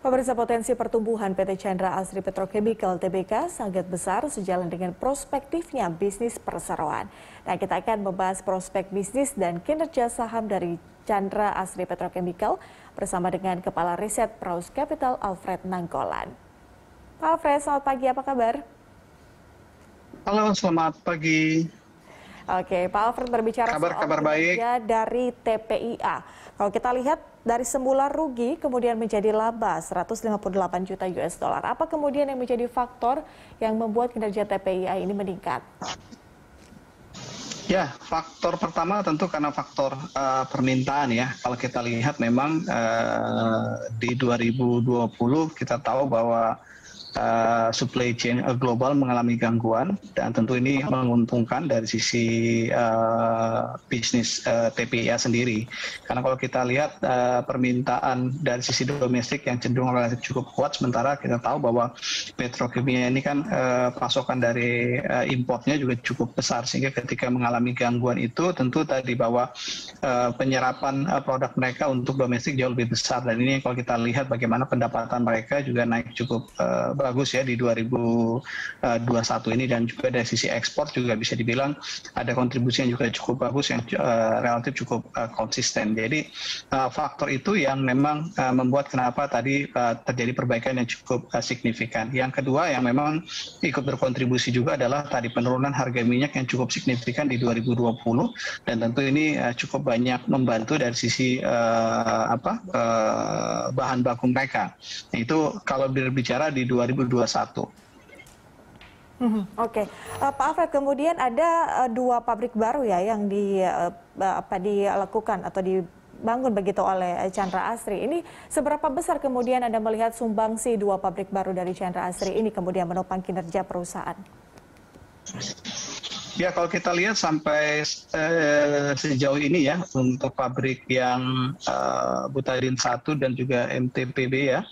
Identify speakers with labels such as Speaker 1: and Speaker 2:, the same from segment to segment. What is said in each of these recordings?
Speaker 1: Pemirsa, potensi pertumbuhan PT Chandra Asri Petrochemical Tbk sangat besar sejalan dengan prospektifnya bisnis perseroan. Nah, kita akan membahas prospek bisnis dan kinerja saham dari Chandra Asri Petrochemical bersama dengan Kepala Riset Praus Capital Alfred Nanggolan. Pak Alfred, selamat pagi, apa kabar?
Speaker 2: Halo, selamat pagi.
Speaker 1: Oke, Pak Alfred berbicara
Speaker 2: kabar
Speaker 1: kinerja dari TPIA. Kalau kita lihat dari semula rugi kemudian menjadi laba 158 juta US dollar. Apa kemudian yang menjadi faktor yang membuat kinerja TPIA ini meningkat?
Speaker 2: Ya, faktor pertama tentu karena faktor permintaan ya. Kalau kita lihat memang di 2020 kita tahu bahwa supply chain global mengalami gangguan dan tentu ini menguntungkan dari sisi bisnis TPIA sendiri. Karena kalau kita lihat permintaan dari sisi domestik yang cenderung relatif cukup kuat, sementara kita tahu bahwa petrokimia ini kan pasokan dari importnya juga cukup besar, sehingga ketika mengalami gangguan itu tentu tadi bahwa penyerapan produk mereka untuk domestik jauh lebih besar, dan ini kalau kita lihat bagaimana pendapatan mereka juga naik cukup bagus ya di 2021 ini, dan juga dari sisi ekspor juga bisa dibilang ada kontribusi yang juga cukup bagus, yang relatif cukup konsisten. Jadi faktor itu yang memang membuat kenapa tadi terjadi perbaikan yang cukup signifikan. Yang kedua yang memang ikut berkontribusi juga adalah tadi penurunan harga minyak yang cukup signifikan di 2020, dan tentu ini cukup banyak membantu dari sisi bahan baku mereka. Itu kalau berbicara di 2021.
Speaker 1: Oke, Pak Alfred, kemudian ada dua pabrik baru ya yang dilakukan atau dibangun begitu oleh Chandra Asri. Ini seberapa besar kemudian Anda melihat sumbangsi dua pabrik baru dari Chandra Asri ini kemudian menopang kinerja perusahaan?
Speaker 2: Ya, kalau kita lihat sampai sejauh ini ya, untuk pabrik yang Butadin 1 dan juga MTPB ya,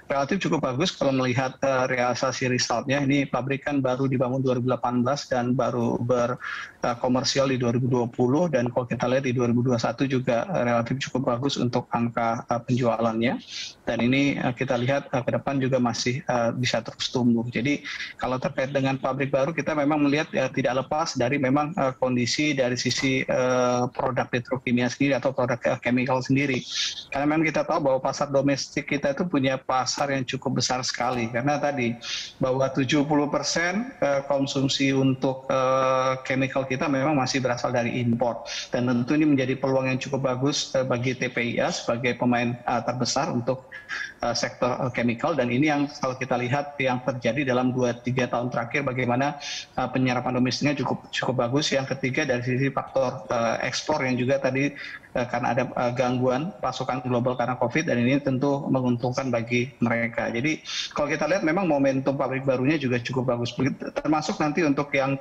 Speaker 2: relatif cukup bagus kalau melihat realisasi resultnya. Ini pabrik kan baru dibangun 2018 dan baru berkomersial di 2020, dan kalau kita lihat di 2021 juga relatif cukup bagus untuk angka penjualannya, dan ini kita lihat ke depan juga masih bisa terus tumbuh. Jadi kalau terkait dengan pabrik baru, kita memang melihat tidak lepas dari memang kondisi dari sisi produk petrokimia sendiri atau produk chemical sendiri, karena memang kita tahu bahwa pasar domestik kita itu punya pasar yang cukup besar sekali, karena tadi bahwa 70% konsumsi untuk chemical kita memang masih berasal dari impor, dan tentu ini menjadi peluang yang cukup bagus bagi TPIA sebagai pemain terbesar untuk sektor chemical. Dan ini yang kalau kita lihat yang terjadi dalam 2-3 tahun terakhir, bagaimana penyerapan domestiknya cukup bagus. Yang ketiga dari sisi faktor ekspor yang juga tadi karena ada gangguan pasokan global karena COVID, dan ini tentu menguntungkan bagi mereka. Jadi kalau kita lihat memang momentum pabrik barunya juga cukup bagus, termasuk nanti untuk yang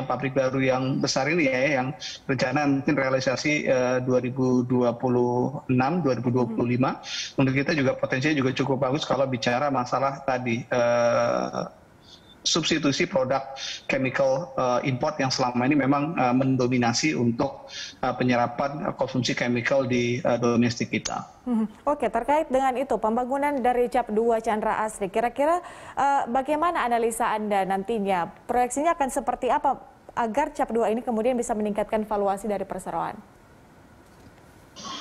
Speaker 2: pabrik baru yang besar ini ya, yang rencana mungkin realisasi 2026-2025, untuk kita juga potensinya juga cukup bagus kalau bicara masalah tadi substitusi produk chemical import yang selama ini memang mendominasi untuk penyerapan konsumsi chemical di domestik kita.
Speaker 1: Oke, terkait dengan itu, pembangunan dari CAP 2 Chandra Asri, kira-kira bagaimana analisa Anda nantinya? Proyeksinya akan seperti apa agar CAP 2 ini kemudian bisa meningkatkan valuasi dari perseroan?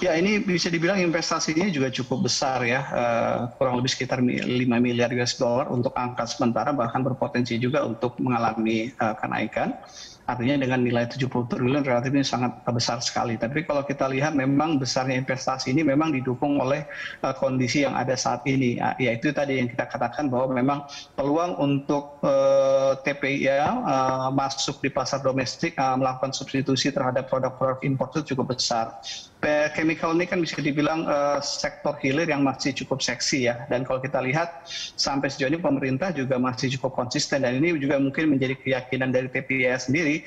Speaker 2: Ya, ini bisa dibilang investasinya juga cukup besar ya, kurang lebih sekitar 5 miliar US dollar untuk angka sementara, bahkan berpotensi juga untuk mengalami kenaikan. Artinya dengan nilai 70 triliun relatif ini sangat besar sekali. Tapi kalau kita lihat memang besarnya investasi ini memang didukung oleh kondisi yang ada saat ini. Yaitu tadi yang kita katakan bahwa memang peluang untuk TPIA masuk di pasar domestik, melakukan substitusi terhadap produk-produk impor itu cukup besar. Chemical ini kan bisa dibilang sektor hilir yang masih cukup seksi ya, dan kalau kita lihat sampai sejauh ini pemerintah juga masih cukup konsisten, dan ini juga mungkin menjadi keyakinan dari TPIA sendiri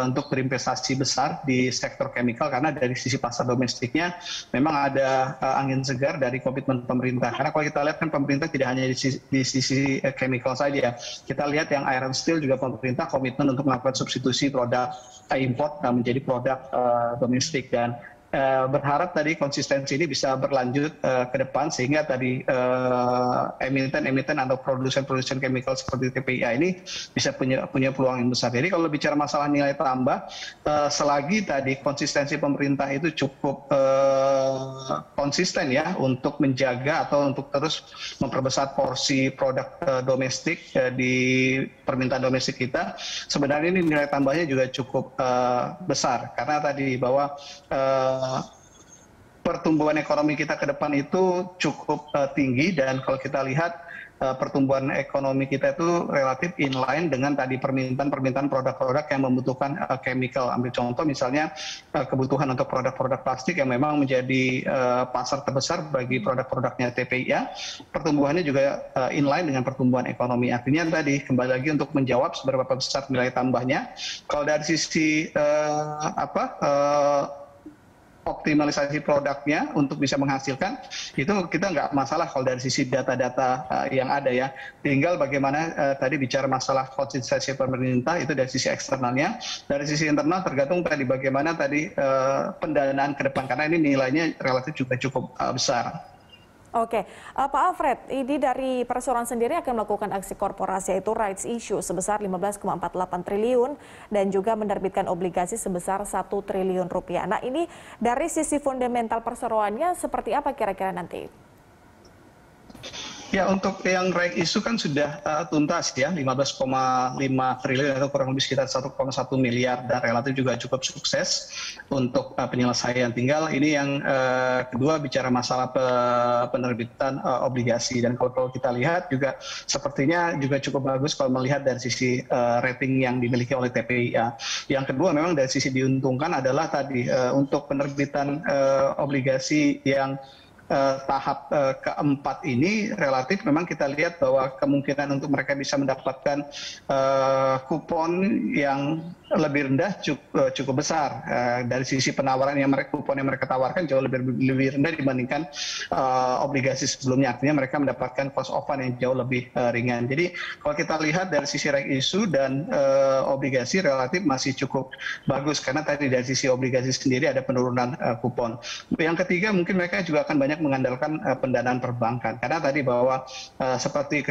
Speaker 2: untuk berinvestasi besar di sektor chemical, karena dari sisi pasar domestiknya memang ada angin segar dari komitmen pemerintah. Karena kalau kita lihat kan pemerintah tidak hanya di sisi chemical saja, kita lihat yang iron steel juga pemerintah komitmen untuk melakukan substitusi produk import menjadi produk domestik, dan berharap tadi konsistensi ini bisa berlanjut ke depan sehingga tadi emiten-emiten atau produsen-produsen chemical seperti TPIA ini bisa punya peluang yang besar. Jadi kalau bicara masalah nilai tambah, selagi tadi konsistensi pemerintah itu cukup konsisten ya untuk menjaga atau untuk terus memperbesar porsi produk domestik di permintaan domestik kita, sebenarnya ini nilai tambahnya juga cukup besar karena tadi bahwa pertumbuhan ekonomi kita ke depan itu cukup tinggi dan kalau kita lihat pertumbuhan ekonomi kita itu relatif inline dengan tadi permintaan produk-produk yang membutuhkan chemical. Ambil contoh misalnya kebutuhan untuk produk-produk plastik yang memang menjadi pasar terbesar bagi produk-produknya TPIA, pertumbuhannya juga inline dengan pertumbuhan ekonomi. Artinya tadi kembali lagi untuk menjawab seberapa besar nilai tambahnya, kalau dari sisi optimalisasi produknya untuk bisa menghasilkan, itu kita nggak masalah kalau dari sisi data-data yang ada ya. Tinggal bagaimana tadi bicara masalah konsistensi pemerintah itu dari sisi eksternalnya. Dari sisi internal tergantung tadi bagaimana tadi pendanaan ke depan, karena ini nilainya relatif juga cukup besar.
Speaker 1: Oke, Pak Alfred, ini dari perseroan sendiri akan melakukan aksi korporasi yaitu rights issue sebesar 15,48 triliun dan juga menerbitkan obligasi sebesar 1 triliun rupiah. Nah ini dari sisi fundamental perseroannya seperti apa kira-kira nanti?
Speaker 2: Ya, untuk yang right issue kan sudah tuntas ya, 15,5 triliun atau kurang lebih sekitar 1,1 miliar dan relatif juga cukup sukses untuk penyelesaian. Tinggal ini yang kedua bicara masalah penerbitan obligasi, dan kalau kita lihat juga sepertinya juga cukup bagus kalau melihat dari sisi rating yang dimiliki oleh TPIA. Yang kedua memang dari sisi diuntungkan adalah tadi untuk penerbitan obligasi yang tahap keempat ini relatif memang kita lihat bahwa kemungkinan untuk mereka bisa mendapatkan kupon yang lebih rendah cukup besar. Dari sisi penawaran kupon yang mereka tawarkan jauh lebih rendah dibandingkan obligasi sebelumnya. Artinya mereka mendapatkan cost of fund yang jauh lebih ringan. Jadi kalau kita lihat dari sisi right issue dan obligasi relatif masih cukup bagus karena tadi dari sisi obligasi sendiri ada penurunan kupon. Yang ketiga mungkin mereka juga akan banyak mengandalkan pendanaan perbankan karena tadi bahwa seperti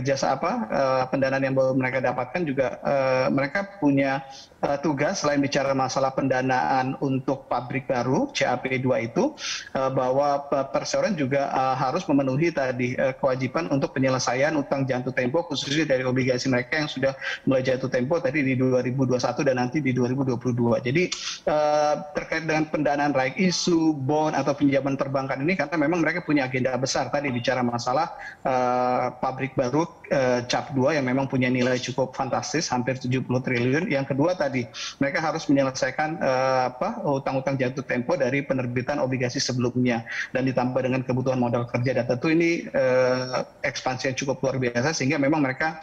Speaker 2: pendanaan yang baru mereka dapatkan juga mereka punya tugas selain bicara masalah pendanaan untuk pabrik baru CAP2 itu bahwa perseroan juga harus memenuhi tadi kewajiban untuk penyelesaian utang jatuh tempo khususnya dari obligasi mereka yang sudah mulai jatuh tempo tadi di 2021 dan nanti di 2022. Jadi terkait dengan pendanaan right issue, bond atau pinjaman perbankan ini karena memang mereka punya agenda besar tadi bicara masalah pabrik baru CAP2 yang memang punya nilai cukup fantastis hampir 70 triliun. Yang kedua tadi mereka harus menyelesaikan utang-utang jatuh tempo dari penerbitan obligasi sebelumnya dan ditambah dengan kebutuhan modal kerja, dan tentu ini ekspansi yang cukup luar biasa sehingga memang mereka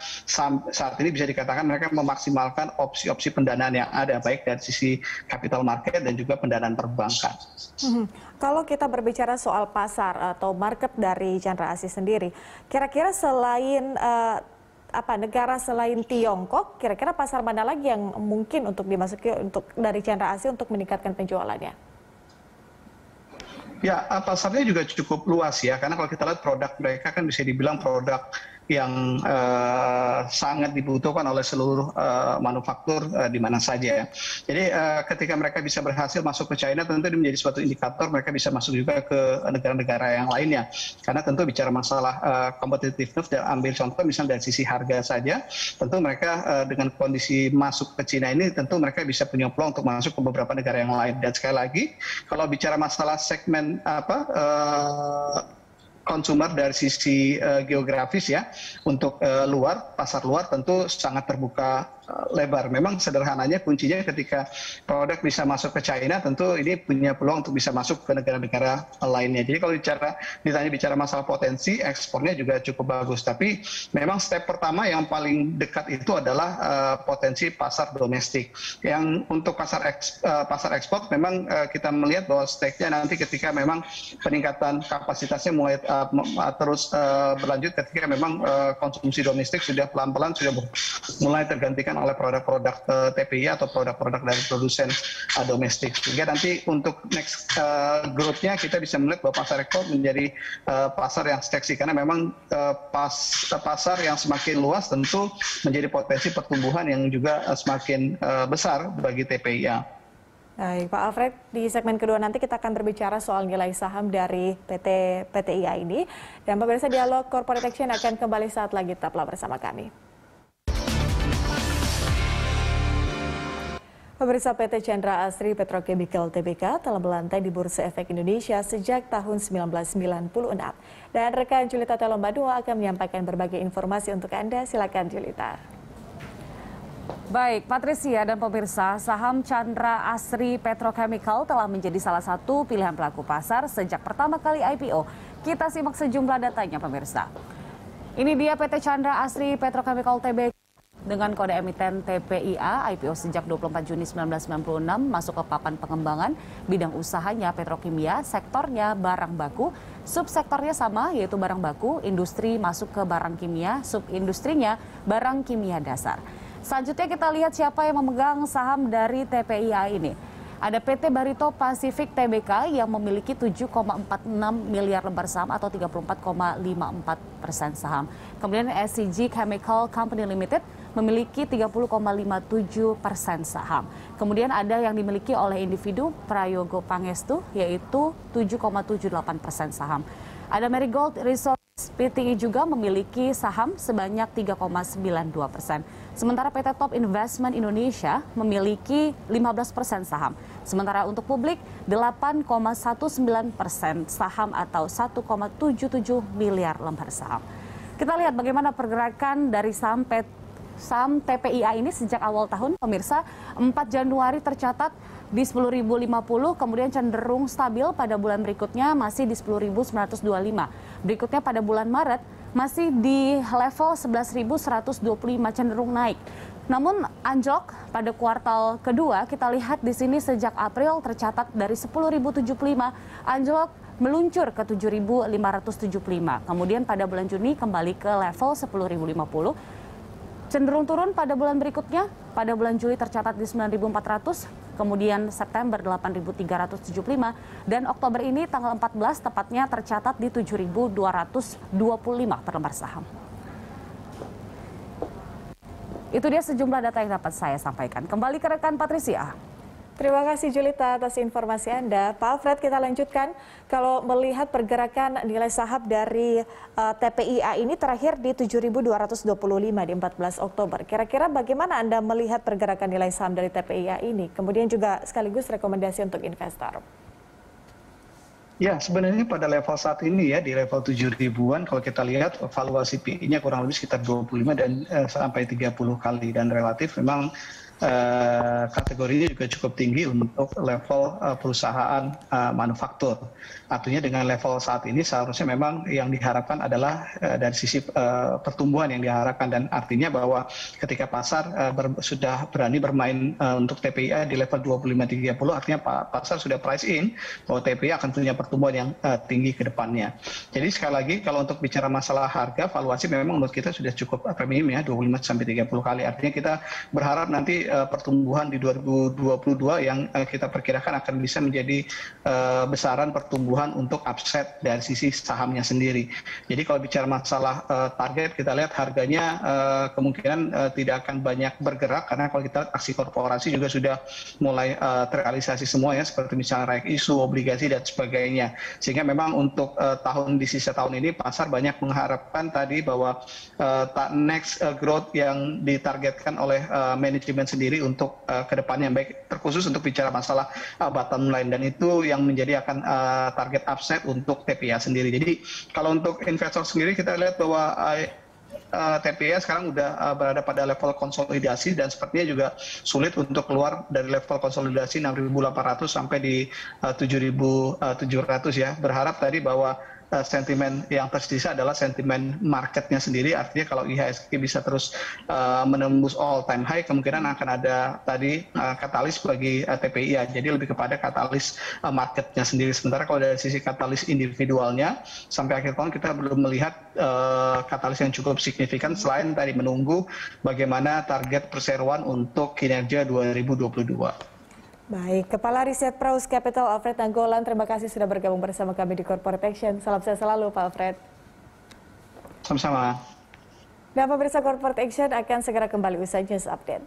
Speaker 2: saat ini bisa dikatakan mereka memaksimalkan opsi-opsi pendanaan yang ada baik dari sisi capital market dan juga pendanaan perbankan.
Speaker 1: Kalau kita berbicara soal pasar atau market dari Chandra Asri sendiri, kira-kira selain negara selain Tiongkok, kira-kira pasar mana lagi yang mungkin untuk dimasuki untuk dari Chandra Asri untuk meningkatkan penjualannya?
Speaker 2: Ya, pasarnya juga cukup luas ya, karena kalau kita lihat produk mereka kan bisa dibilang produk yang sangat dibutuhkan oleh seluruh manufaktur di mana saja. Jadi ketika mereka bisa berhasil masuk ke China, tentu ini menjadi suatu indikator mereka bisa masuk juga ke negara-negara yang lainnya. Karena tentu bicara masalah competitiveness, dan ambil contoh misalnya dari sisi harga saja, tentu mereka dengan kondisi masuk ke China ini, tentu mereka bisa punya peluang untuk masuk ke beberapa negara yang lain. Dan sekali lagi, kalau bicara masalah segmen konsumer dari sisi geografis ya, untuk pasar luar tentu sangat terbuka lebar. Memang sederhananya kuncinya ketika produk bisa masuk ke China, tentu ini punya peluang untuk bisa masuk ke negara-negara lainnya. Jadi kalau bicara masalah potensi ekspornya juga cukup bagus. Tapi memang step pertama yang paling dekat itu adalah potensi pasar domestik. Yang untuk pasar ekspor memang kita melihat bahwa stake-nya nanti ketika memang peningkatan kapasitasnya mulai terus berlanjut ketika memang konsumsi domestik sudah pelan-pelan sudah mulai tergantikan oleh produk-produk TPI atau produk-produk dari produsen domestik. Sehingga nanti untuk next growth-nya kita bisa melihat bahwa pasar ekspor menjadi pasar yang seksi karena memang pasar yang semakin luas tentu menjadi potensi pertumbuhan yang juga semakin besar bagi TPIA.
Speaker 1: Baik, Pak Alfred, di segmen kedua nanti kita akan berbicara soal nilai saham dari PTIA ini. Dan pemirsa, Dialog Corporate Action akan kembali saat lagi, tetaplah bersama kami. Pemirsa, PT Chandra Asri Petrochemical Tbk telah melantai di Bursa Efek Indonesia sejak tahun 1996. Dan rekan Julita Telombadua akan menyampaikan berbagai informasi untuk Anda. Silakan Julita.
Speaker 3: Baik, Patricia dan pemirsa, saham Chandra Asri Petrochemical telah menjadi salah satu pilihan pelaku pasar sejak pertama kali IPO. Kita simak sejumlah datanya, pemirsa. Ini dia PT Chandra Asri Petrochemical Tbk dengan kode emiten TPIA, IPO sejak 24 Juni 1996, masuk ke papan pengembangan, bidang usahanya petrokimia, sektornya barang baku, subsektornya sama yaitu barang baku, industri masuk ke barang kimia, subindustrinya barang kimia dasar. Selanjutnya kita lihat siapa yang memegang saham dari TPIA ini. Ada PT Barito Pacific Tbk yang memiliki 7,46 miliar lembar saham atau 34,54% saham. Kemudian SCG Chemical Company Limited memiliki 30,57% saham. Kemudian ada yang dimiliki oleh individu Prayogo Pangestu yaitu 7,78% saham. Ada Marigold Resources PTI juga memiliki saham sebanyak 3,92%. Sementara PT Top Investment Indonesia memiliki 15% saham. Sementara untuk publik 8,19% saham atau 1,77 miliar lembar saham. Kita lihat bagaimana pergerakan dari saham TPIA ini sejak awal tahun, pemirsa. 4 Januari tercatat di 10.050, kemudian cenderung stabil pada bulan berikutnya masih di 10.925. Berikutnya pada bulan Maret masih di level 11.125, cenderung naik. Namun anjlok pada kuartal kedua, kita lihat di sini sejak April tercatat dari 10.075 anjlok meluncur ke 7.575. Kemudian pada bulan Juni kembali ke level 10.050. Cenderung turun pada bulan berikutnya, pada bulan Juli tercatat di 9.400, kemudian September 8.375, dan Oktober ini tanggal 14 tepatnya tercatat di 7.225 per lembar saham. Itu dia sejumlah data yang dapat saya sampaikan. Kembali ke rekan Patricia.
Speaker 1: Terima kasih Julita atas informasi Anda. Pak Alfred, kita lanjutkan. Kalau melihat pergerakan nilai saham dari TPIA ini terakhir di 7.225 di 14 Oktober. Kira-kira bagaimana Anda melihat pergerakan nilai saham dari TPIA ini? Kemudian juga sekaligus rekomendasi untuk investor.
Speaker 2: Ya, sebenarnya pada level saat ini ya, di level 7.000-an, kalau kita lihat valuasi PI-nya kurang lebih sekitar 25 dan sampai 30 kali. Dan relatif memang kategorinya juga cukup tinggi untuk level perusahaan manufaktur. Artinya dengan level saat ini seharusnya memang yang diharapkan adalah dari sisi pertumbuhan yang diharapkan, dan artinya bahwa ketika pasar sudah berani bermain untuk TPIA di level 25-30, artinya pasar sudah price in bahwa TPIA akan punya pertumbuhan yang tinggi ke depannya. Jadi sekali lagi kalau untuk bicara masalah harga, valuasi memang menurut kita sudah cukup premium ya, 25-30 kali. Artinya kita berharap nanti pertumbuhan di 2022 yang kita perkirakan akan bisa menjadi besaran pertumbuhan untuk upside dari sisi sahamnya sendiri. Jadi kalau bicara masalah target, kita lihat harganya kemungkinan tidak akan banyak bergerak, karena kalau kita lihat aksi korporasi juga sudah mulai terrealisasi semua ya, seperti misalnya raik isu, obligasi dan sebagainya. Sehingga memang untuk di sisa tahun ini pasar banyak mengharapkan tadi bahwa next growth yang ditargetkan oleh manajemen sendiri untuk kedepannya, baik terkhusus untuk bicara masalah bottom line, dan itu yang menjadi akan target upside untuk TPIA sendiri. Jadi kalau untuk investor sendiri kita lihat bahwa TPIA sekarang udah berada pada level konsolidasi dan sepertinya juga sulit untuk keluar dari level konsolidasi 6.800 sampai di 7.700 ya. Berharap tadi bahwa sentimen yang tersisa adalah sentimen marketnya sendiri. Artinya kalau IHSG bisa terus menembus all time high, kemungkinan akan ada tadi katalis bagi TPI ya. Jadi lebih kepada katalis marketnya sendiri. Sementara kalau dari sisi katalis individualnya, sampai akhir tahun kita belum melihat katalis yang cukup signifikan selain tadi menunggu bagaimana target perseroan untuk kinerja 2022.
Speaker 1: Baik, Kepala Riset Praus Capital Alfred Nainggolan, terima kasih sudah bergabung bersama kami di Corporate Action. Salam sehat selalu Pak Alfred.
Speaker 2: Sama-sama.
Speaker 1: Dan pemirsa Corporate Action akan segera kembali usai News Update.